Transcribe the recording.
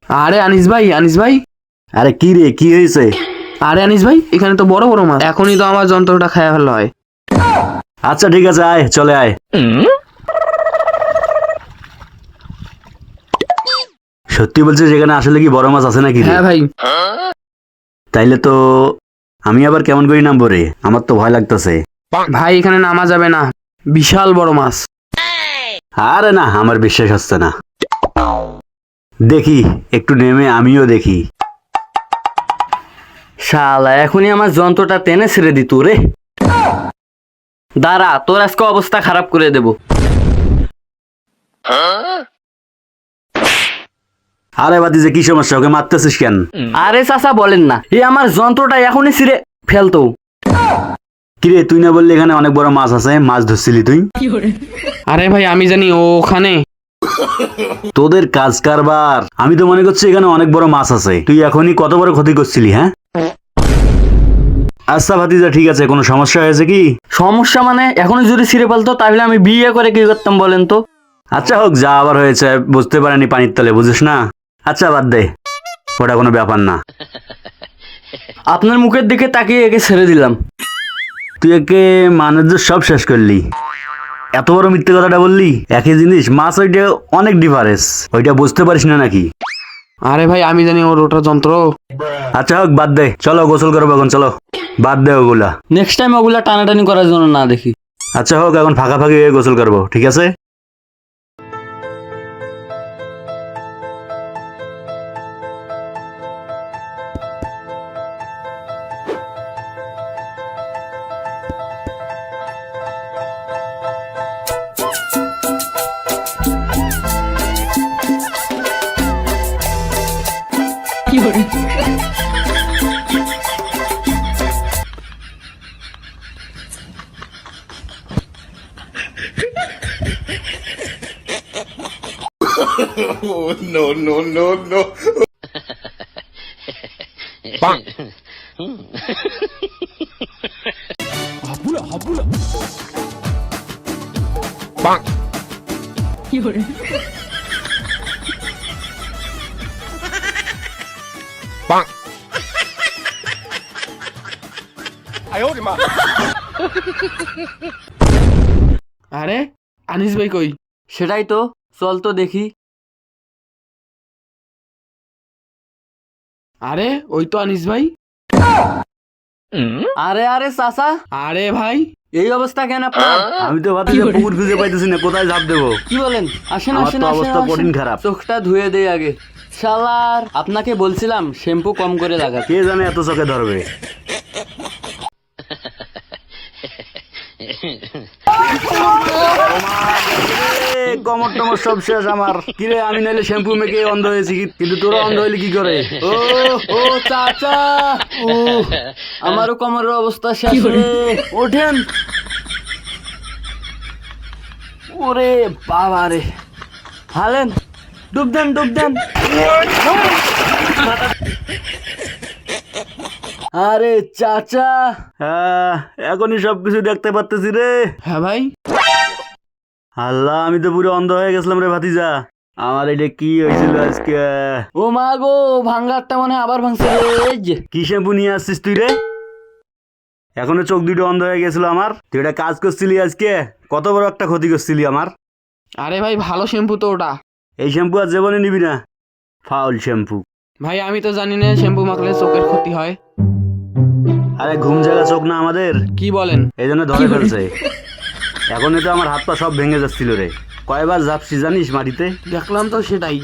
আরে আনিস ভাই, আনিস ভাই। আরে কি রে, কি হয়েছে? আরে আনিস ভাই, এখানে তো বড় বড় মাছ, এখনই তো আমার যন্ত্রটা খায়া ফেলা হয়। আচ্ছা ঠিক আছে, আয় চলে আয়। সত্যি বলছিস এখানে আসলে কি বড় মাছ আছে নাকি রে? হ্যাঁ ভাই। তাইলে তো আমি আবার কেমন করে নামবো রে? আমার তো ভয় লাগতেছে। ভাই এখানে নামা যাবে না, বিশাল বড় মাছ। আরে না, আমার বিশ্বাস হচ্ছে না। দেখি একটু নেমে আমিও দেখি। শালা এখনই আমার যন্ত্রটা টেনে ছেড়ে দিত রে। দাঁড়া, তোর আজকে অবস্থা খারাপ করে দেব। আরে বাতিজে কি সমস্যা? ওকে মারতেছিস কেন? আরে চাচা বলেন না, এই আমার যন্ত্রটা এখনই ছিঁড়ে ফেলতো। কিরে, তুই না বললি এখানে অনেক বড় মাছ আছে? মাছ ধরছিলি তুই? আরে ভাই আমি জানি ওখানে। তোদের কাজ কারবার, আমি তো মনে করছি এখানে অনেক বড় মাছ আছে। তুই এখনই কত বড় ক্ষতি করছিলি? হ্যাঁ আচ্ছা ভাতিজা, ঠিক আছে, কোনো সমস্যা হয়েছে কি? সমস্যা মানে এখনই যদি ছিঁড়ে ফেলতো তাহলে আমি বিয়ে করে কি করতাম বলেন তো? আচ্ছা হোক, যা আবার হয়েছে, বুঝতে পারেনি পানির তলে, বুঝিস না? আচ্ছা বাদ দে, ওটা কোনো ব্যাপার না। আপনার মুখের দিকে তাকিয়ে একে ছেড়ে দিলাম। তুই একে মানুষদের সব শেষ করলি। এত বড় মিথ্যে কথাটা বললি। একই জিনিস, মাছ ওইটা অনেক ডিফারেন্স, ওইটা বুঝতে পারিস না নাকি? আরে ভাই আমি জানি ওটা যন্ত্র। আচ্ছা হোক, বাদ দে, চলো গোসল করবো এখন, চলো বাদ দে ওগুলা। নেক্সট টাইম ওগুলা টানাটানি করার জন্য না দেখি। আচ্ছা হোক, এখন ফাঁকা ফাঁকি হয়ে গোসল করবো, ঠিক আছে? আরে আনিস ভাই কই? সেটাই তো, চল তো দেখি। আরে ওই তো আনিস ভাই। আরে আরে চাচা, আরে ভাই এই অবস্থা কেন আপনার? আমি তো ভাবছি যে পুকুর খুঁজে পাইতেছি না, কোথায় ঝাঁপ দেবো। কি বলেন? আসেন আমার আসেন তো আসেন অবস্থা আসেন। কঠিন খারাপ। চোখটা ধুয়ে দেই আগে। শালার, আপনাকে বলছিলাম শ্যাম্পু কম করে লাগাতে। কে জানে এত চোখে ধরবে। কমর টমর সব শেষ আমার। কিরে, আমি নাইলে শ্যাম্পু মেখে অন্ধ হয়েছি, কিন্তু তোরা অন্ধ হইলে কি করে? ও ও চাচা, আমারও কোমরের অবস্থা শেষ রে। ওঠেন। ওরে বাবা রে, হালেন, ডুব দেন ডুব দেন। আরে চাচা, হ্যাঁ, এখনই সবকিছু দেখতে পারতেছি রে। হ্যাঁ ভাই। আল্লাহ, আমি তো পুরো অন্ধ হয়ে গেছিলাম রে ভাতিজা। আমার এটা কি হয়েছিল আজকে? ও মা গো, ভাঙ্গারটা মনে হয় আবার ভাঙছে রে। এই যে, কি শ্যাম্পু নিয়ে আসছিস তুই রে? এখনো চোখ দুটো অন্ধ হয়ে গেছিল আমার। তুই এটা কাজ করছিলি আজকে, কত বড় একটা ক্ষতি করছিলি আমার। আরে ভাই ভালো শ্যাম্পু তো ওটা। এই শ্যাম্পু আর জীবনে নিবি না, ফাউল শ্যাম্পু। ভাই আমি তো জানি না শ্যাম্পু মাখলে চোখের ক্ষতি হয়। আরে ঘুম জায়গা চোখ না আমাদের, কি বলেন? এই জন্য ধরে ফেলছে। এখন তো আমার হাত পা সব ভেঙে যাচ্ছিল রে। কয়বার ঝাপসি জানিস মাটিতে? দেখলাম তো সেটাই।